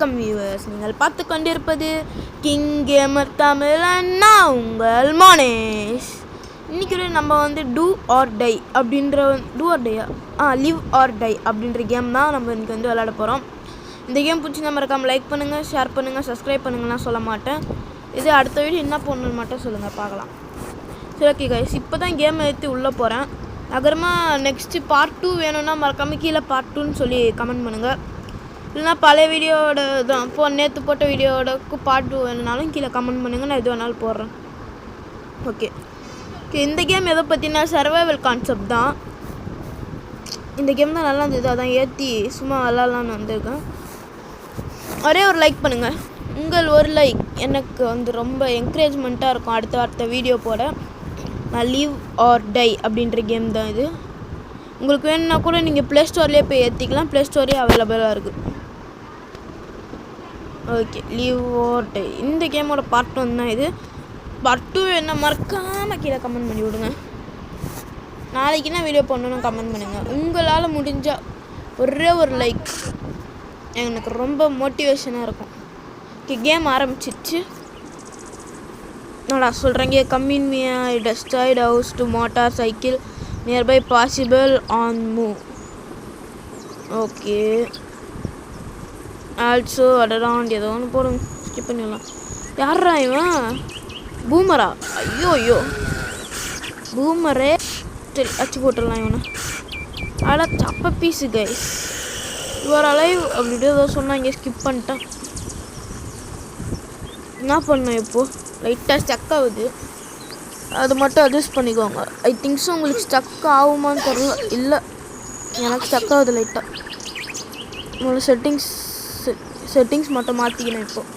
வணக்கம் வியூவர்ஸ், நீங்கள் பார்த்து கொண்டிருப்பது கிங் கேமர் தமிழ். நான் உங்கள் மோனேஷ். இன்றைக்கி நம்ம டூ ஆர் டை அப்படின்ற லிவ் ஆர் டை அப்படின்ற கேம் தான் நம்ம இன்றைக்கி விளையாட போகிறோம். இந்த கேம் பிடிச்சி நம்ம மறக்காம லைக் பண்ணுங்கள், ஷேர் பண்ணுங்கள், சப்ஸ்கிரைப் பண்ணுங்கள்லாம் சொல்ல மாட்டேன். இது அடுத்த வீடியோ என்ன பண்ணணுன்னு மட்டும் சொல்லுங்கள், பார்க்கலாம். சரி, ஓகே கைஸ், இப்போ தான் கேம் ஏற்றி உள்ளே போகிறேன். அப்புறமா நெக்ஸ்ட்டு பார்ட் 2 வேணும்னா மறக்காமல் கீழே பார்ட் 2ன்னு சொல்லி கமெண்ட் பண்ணுங்கள். இல்லைனா பழைய வீடியோட தான் நேற்று போட்ட வீடியோடக்கு பார்ட் 2 வேணுனாலும் கீழே கமெண்ட் பண்ணுங்கள், நான் எது வேணாலும் போடுறேன். ஓகே, இந்த கேம் எதை பற்றினா சர்வைவல் கான்செப்ட் தான். இந்த கேம் தான் நல்லா இருந்தது, அதான் ஏற்றி சும்மா விளாட்லான்னு வந்திருக்கேன். ஒரே ஒரு லைக் பண்ணுங்கள். உங்கள் ஒரு லைக் எனக்கு ரொம்ப என்கரேஜ்மெண்ட்டாக இருக்கும் அடுத்த வீடியோ போட. நான் லிவ் ஆர் டை அப்படின்ற கேம் தான் இது. உங்களுக்கு வேணும்னா கூட நீங்கள் ப்ளே ஸ்டோர்லேயே போய் ஏற்றிக்கலாம், ப்ளே ஸ்டோரே அவைலபிளாக இருக்குது. ஓகே, லிவ் ஆர் டை இந்த கேமோட பார்ட் 1 தான் இது. பார்ட் 2 என்ன மறக்காமல் கீழே கமெண்ட் பண்ணி விடுங்க. நாளைக்கு என்ன வீடியோ பண்ணணும்னு கமெண்ட் பண்ணுங்கள். உங்களால் முடிஞ்சால் ஒரே ஒரு லைக் எனக்கு ரொம்ப மோட்டிவேஷனாக இருக்கும். ஓகே, கேம் ஆரம்பிச்சிச்சு. நான் சொல்கிறேங்க, coming me I destroyed house to motorcycle nearby possible on move. Okay, also அடராண்ட் ஏதோ ஒன்று போடுங்க, ஸ்கிப் பண்ணிடலாம். யாரா இவன்? பூமரா? ஐயோ பூமரே. சரி, அச்சு போட்டுடலாம் இவனை. அட சப்ப பீஸு கைஸ். யுவர் அலைவ் அப்படின்ட்டு ஏதோ சொன்னாங்க, ஸ்கிப் பண்ணிட்டேன். என்ன பண்ணேன் இப்போது? லைட்டாக ஸ்டக் ஆகுது, அது மட்டும் அட்ஜஸ்ட் பண்ணிக்கோங்க. ஐ திங்க்ஸ் உங்களுக்கு ஸ்டக் ஆகுமான்னு தெரில. இல்லை, எனக்கு ஸ்டக் ஆகுது லைட்டாக. உங்களுக்கு செட்டிங்ஸ் மட்டும் மாற்றிக்கணும். இப்போது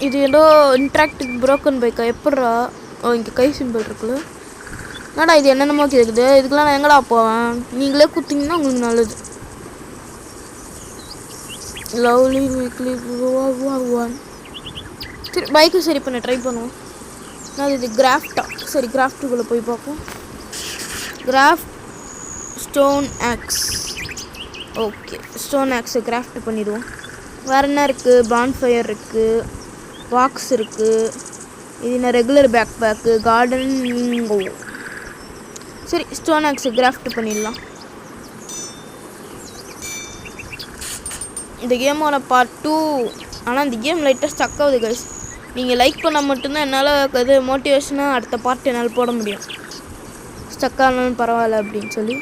இது ஏதோ இன்ட்ராக்டிவ் ப்ரோக்கன் பைக்கா? எப்பட்றா? இங்கே கை சிம்பிள் இருக்குல்ல. என்னடா இது என்னென்னமோ கேட்குது. இதுக்கெலாம் நான் எங்கடா போவேன்? நீங்களே கொடுத்தீங்கன்னா உங்களுக்கு நல்லது. Lovely weekly one. சரி, பைக்கு சரி பண்ண ட்ரை பண்ணுவோம். நான் இது கிராஃப்டா? சரி, கிராஃப்ட்டுக்குள்ளே போய் பார்ப்போம். Craft stone axe. Okay, stone ஆக்ஸை கிராஃப்ட் பண்ணிவிடுவோம். வேறு என்ன இருக்குது? பான்ஃபயர் இருக்குது, பாக்ஸ் இருக்குது. இது என்ன? Regular backpack, garden. சரி, ஸ்டோன் ஆக்ஸை கிராஃப்ட் பண்ணிடலாம். இந்த கேமோட பார்ட் 2. ஆனால் இந்த கேம் லைட்டாக ஸ்டக் ஆகுது கைஸ். நீங்கள் லைக் பண்ணால் மட்டும்தான் என்னால் இது மோட்டிவேஷனாக அடுத்த பார்ட் என்னால் போட முடியும். ஸ்டக் ஆனாலும் பரவாயில்ல அப்படின்னு சொல்லி.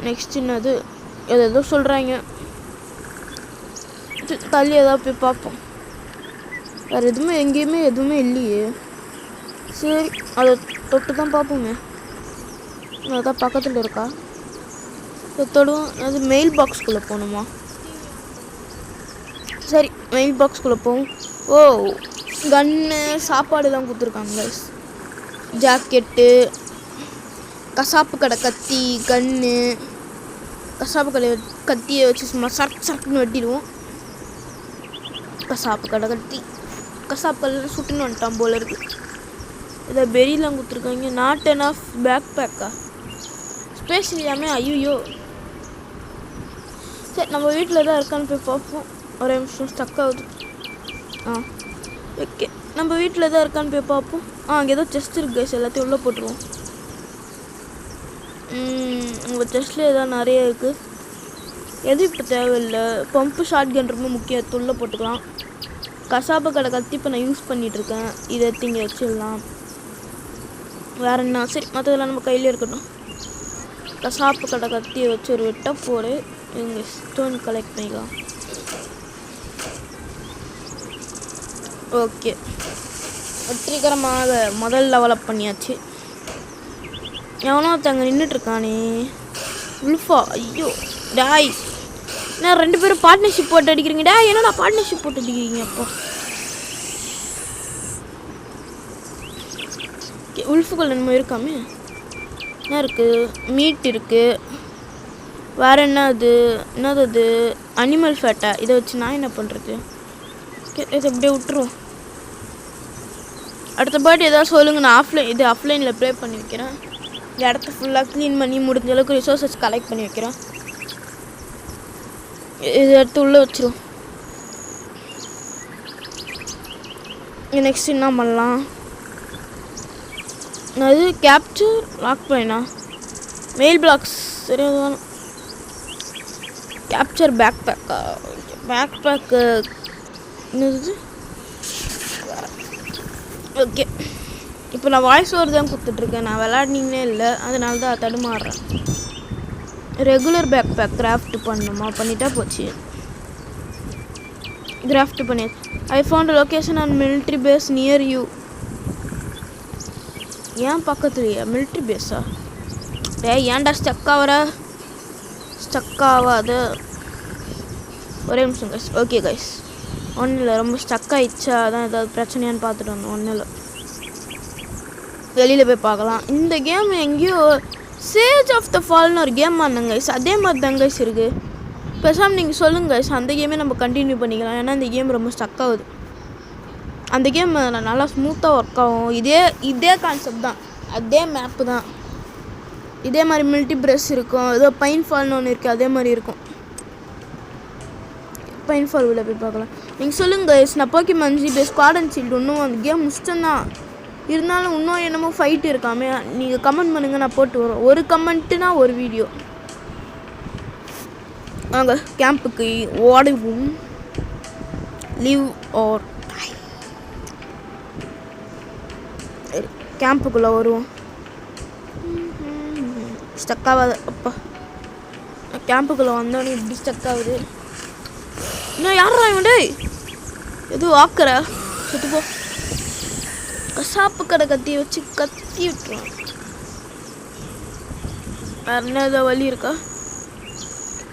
நெக்ஸ்ட் என்னது? ஏதோ சொல்கிறாங்க, தள்ளி ஏதாவது போய் பார்ப்போம். வேறு எங்கேயுமே எதுவுமே இல்லையே. சரி, அதை தொட்டு தான் பார்ப்போமே. அதான் பக்கத்தில் இருக்கா? தொடுவோம். அது மெயில் பாக்ஸ்குள்ளே போகணுமா? சரி, மெயில் பாக்ஸ்குள்ளே போவோம். ஓ, கன்னு, சாப்பாடு தான் கொடுத்துருக்காங்க. ஜாக்கெட்டு, கசாப்பு கடை கத்தி, கன்னு. கசாப்பு கடை கத்தியை வச்சு சும்மா சரக்குன்னு வெட்டிடுவோம். கசாப்பு கடை கத்தி, கசாப்பு கல்லில் சுட்டுன்னு வந்துட்டான் போல இருக்குது. இதை பெரியெலாம் கொடுத்துருக்காங்க. நாட் அண்ட் ஆஃப் பேக் பேக்கா? ஸ்பேஸ் இல்லையாமே. ஐயோ. சரி, நம்ம வீட்டில் தான் இருக்கான்னு போய் பார்ப்போம். ஒரே நிமிஷம், ஸ்டக் ஆகுது. ஓகே, நம்ம வீட்டில் தான் இருக்கான்னு போய் பார்ப்போம். அங்கே ஏதோ செஸ்ட் இருக்குது கைஸ், எல்லாத்தையும் உள்ளே போட்டுருவோம். உங்கள் செஸ்ட்டில் ஏதாவது நிறைய இருக்குது. எது இப்போ தேவையில்லை. பம்பு ஷார்ட் கன் ரொம்ப முக்கியம், உள்ளே போட்டுக்கலாம். கசாப்பு கடை கத்தி இப்போ நான் யூஸ் பண்ணிகிட்ருக்கேன். இதை எடுத்து இங்கே வச்சிடலாம். வேறு என்ன? சரி, மற்றதெல்லாம் நம்ம கையிலே இருக்கட்டும். கசாப்பு கடை கத்தியை வச்சு ஒரு வெட்ட போடு. இங்கே ஸ்டோன் கலெக்ட் பண்ணிக்கலாம். ஓகே, வெற்றிகரமாக முதல் டெவலப் பண்ணியாச்சு. எவனோ ஒருத்தங்க நின்றுட்டுருக்கானே. உல்ஃபா? ஐயோ டாய், நான் 2 பேரும் பார்ட்னர்ஷிப் போட்டு அடிக்கிறீங்க. டா, என்னடா பார்ட்னர்ஷிப் போட்டு அடிக்கிறீங்க? அப்போ உல்ஃபுகள் என்னமோ இருக்காமே. என்ன இருக்குது? மீட் இருக்குது. வேறு என்னது அது? அனிமல் ஃபேட்டா? இதை வச்சு நான் என்ன பண்ணுறது? இதை அப்படியே விட்டுருவோம். அடுத்த பாட்டு ஏதாவது சொல்லுங்கள். நான் ஆஃப்லைனில் ப்ளே பண்ணி வைக்கிறேன். இடத்த ஃபுல்லாக க்ளீன் பண்ணி முடிஞ்ச அளவுக்கு ரிசோர்ஸஸ் கலெக்ட் பண்ணி வைக்கிறேன். இது எடுத்து உள்ளே வச்சிரும். நெக்ஸ்ட் என்ன பண்ணலாம்? அது கேப்சர் லாக் பண்ணா மெயில் பிளாக்ஸ் சரியா? கேப்சர் பேக் பேக்கா? பேக் பேக்கு என்னது? ஓகே, இப்போ நான் வாய்ஸ் ஓவர் தான் கொடுத்துட்ருக்கேன். நான் விளாட்னீங்கன்னே இல்லை, அதனால தான் தடுமாறுறேன். ரெகுலர் பேக் பேக் கிராஃப்ட் பண்ணணுமா? பண்ணிட்டா போச்சு. கிராஃப்ட் பண்ணி I found location on military base near you. ஏன் பக்கத்துலையா மிலிட்ரி பேஸா? ஏன்டா ஸ்டக் ஆகிற? ஸ்டக் ஆகாது. ஒரே நிமிஷம் கைஸ். ஓகே கைஸ், ஒன்றும் இல்லை, ரொம்ப ஸ்டக் ஆகிடுச்சா? அதான் ஏதாவது பிரச்சனையான்னு பார்த்துட்டு வந்தோம். ஒன்றும் இல்லை, வெளியில் போய் பார்க்கலாம். இந்த கேம் எங்கேயோ சேஜ் ஆஃப் த ஃபால்னு ஒரு கேம் ஆனாங்க கைஸ், அதே மாதிரி தாங்க கைஸ் இருக்குது. பேசாமல் நீங்கள் சொல்லுங்கள் கைஸ், அந்த கேமே நம்ம கண்டினியூ பண்ணிக்கலாம். ஏன்னா இந்த கேம் ரொம்ப ஸ்டக் ஆகுது. அந்த கேம் நல்லா ஸ்மூத்தாக ஒர்க் ஆகும். இதே கான்செப்ட் தான், அதே மேப்பு தான். இதே மாதிரி மில்டி பிரஷ் இருக்கும். ஏதோ பைன் ஃபால்னு ஒன்று இருக்குது, அதே மாதிரி இருக்கும். பைன் ஃபால் உள்ள போய் பார்க்கலாம். நீங்கள் சொல்லுங்கள் கைஸ். நான் Pokemon GPay squad and shield இன்னும் அந்த கேம் முடிச்சிட்டேன்னா, இருந்தாலும் இன்னும் என்னமோ ஃபைட் இருக்காமே. நீங்கள் கமெண்ட் பண்ணுங்கள், நான் போட்டு வரோம். ஒரு கமெண்ட்டுனா ஒரு வீடியோ. வாங்க கேம்புக்கு ஓடுவோம். Live or die. கேம்புக்குள்ளே வருவோம். ஸ்டக் ஆகாது. அப்பா, கேம்புக்குள்ளே வந்தோடனே இப்படி ஸ்டக் ஆகுது. இன்னும் யாரா இவன்டே? எதுவும் ஆக்குற சுத்துப்போ. கசாப்பு கடை கத்தி வச்சு கத்தி விட்டுருவான். வேறு என்ன ஏதோ வழி இருக்கா?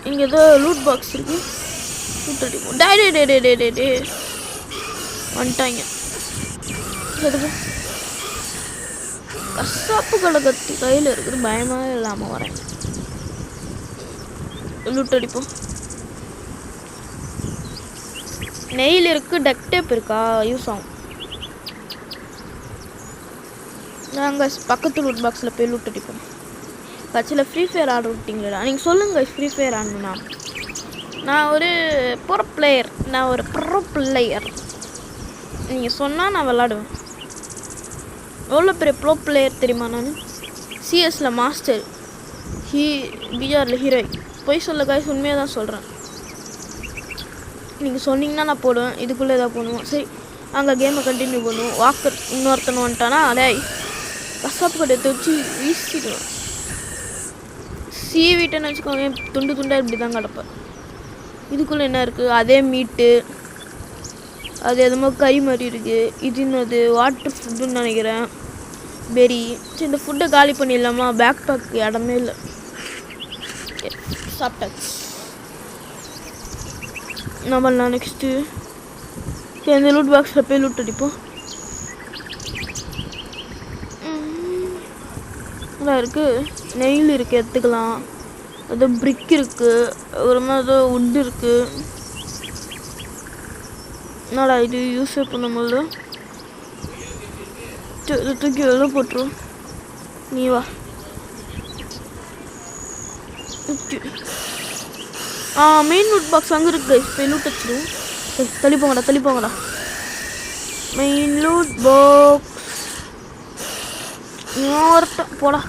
இங்கே ஏதோ லூட் பாக்ஸ் இருக்கு. லூட் அடிக்கும். டே வந்துட்டாங்க. எதுக்கு கசாப்பு கடை கத்தி கையில் இருக்குது? பயமாக இல்லாமல் வரேன். லூட் அடிப்போம். நெயில் இருக்குது, டக் டேப் இருக்கா? யூஸ் ஆகும். நாங்கள் பக்கத்து லூட் பாக்ஸில் போய் லூட் அடிப்போம். கட்சியில் ஃப்ரீ ஃபயர் ஆர்டர் விட்டிங்களா? நீங்கள் சொல்லுங்கள். ஃப்ரீ ஃபயர் ஆடணும்னா நான் ஒரு ப்ரோ பிளேயர். நீங்கள் சொன்னால் நான் விளாடுவேன். எவ்வளோ பெரிய ப்ரோ பிளேயர் தெரியுமா? நான் சிஎஸில் மாஸ்டர், பிஆரில் ஹீரோ. போய் சொல்ல காய்ஸ், உண்மையாக தான் சொல்கிறேன். நீங்கள் சொன்னீங்கன்னா நான் போடுவேன். இதுக்குள்ளே எதாவது போடுவோம். சரி, அங்கே கேமை கண்டினியூ பண்ணுவோம். வாக்கர் இன்னொருத்தன் வந்துட்டானா அதே கசாப்பு கடை வச்சு வீசிடுவேன். சீவிட்டேன்னு வச்சுக்கோங்க, துண்டு துண்டாக இப்படி தான் கிடப்பேன். இதுக்குள்ளே என்ன இருக்குது? அதே மீட்டு, அது எதுமோ கறி மாதிரி இருக்குது. இது என்னது? வாட்டர் ஃபுட்டுன்னு நினைக்கிறேன். பெரி. சரி, இந்த ஃபுட்டை காலி பண்ணிடலாமா? பேக் பேக் இடமே இல்லை. சாப்பிட்டாச்சு. என்ன பண்ணலாம் நெக்ஸ்ட்டு? சரி, இந்த லூட் பாக்ஸில் போய் லூட் அடிப்போம். நல்லா இருக்குது. நெயில் இருக்குது, எடுத்துக்கலாம். அது பிரிக் இருக்குது, ஒரு மாதிரி ஏதோ வுட் இருக்குது. என்னடா இது யூஸே பண்ண முடியல. இதை தூக்கி வெளில போட்டுரும். நீ வா. மெயின் லூட் பாக்ஸ் அங்கே இருக்குது. போய் லூட் வச்சிருவோம். தள்ளி போங்கடா. மெயின் லூட் பாக்ஸ் இன்னொருட்டம் போடா.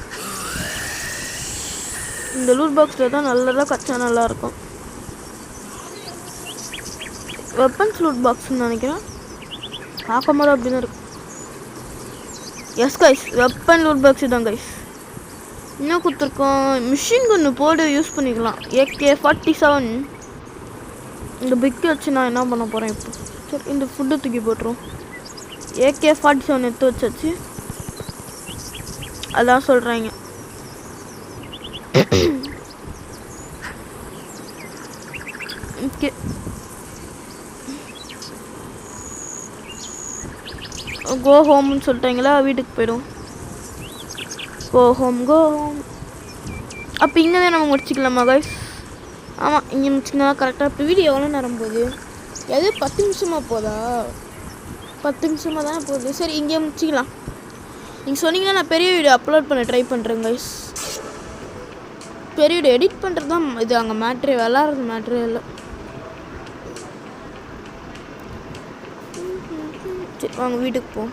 இந்த லூட் பாக்ஸில் தான் நல்லதாக கச்சா நல்லாயிருக்கும். வெப்பன்ஸ் லூட் பாக்ஸ்ன்னு நினைக்கிறேன். பார்க்கும்போது அப்படி தான் இருக்கும். S guys, weapon loot box தான் கைஸ். இன்னும் கொடுத்துருக்கோம். மிஷின் கன்று போட்டு யூஸ் பண்ணிக்கலாம். AK-47. இந்த பிக்கை வச்சு நான் என்ன பண்ண போகிறேன் இப்போ? சரி, இந்த ஃபுட்டை தூக்கி போட்டுரும். AK-47 எடுத்து வச்சாச்சு. அதான் சொல்கிறாங்க. ஓகே, கோ ஹோம்னு சொல்லிட்டாங்களா? வீட்டுக்கு போய்டும். Go home. அப்போ இங்கே தான் நம்ம முடிச்சிக்கலாமா கைஸ்? ஆமாம், இங்கே முடிச்சிங்கன்னா கரெக்டாக. இப்போ வீடியோ எவ்வளோ நேரம் போகுது? எது 10 நிமிஷமாக போதா? 10 நிமிஷமாக தானே போகுது. சரி, இங்கே முடிச்சிக்கலாம். நீங்கள் சொன்னீங்கன்னா நான் பெரிய வீடியோ அப்லோட் பண்ண ட்ரை பண்ணுறேன் கைஸ். பெரிய வீடியோ எடிட் பண்ணுறது தான் இது. அங்கே மேட்ரே விளாட்றது மேட்ரே இல்லை. சரி வாங்க வீட்டுக்கு போம்.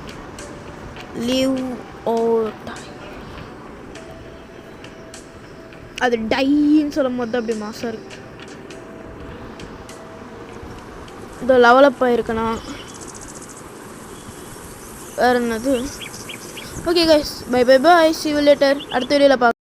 Live or die. அது டைன்னு சொல்லும் போது அப்படி மாசாக இருக்கு. இந்த லெவலப் ஆகிருக்கண்ணா. வேறு என்னது? Okay guys, bye bye bye, see you later. அடுத்த வீடியோவில் பார்க்கலாம்.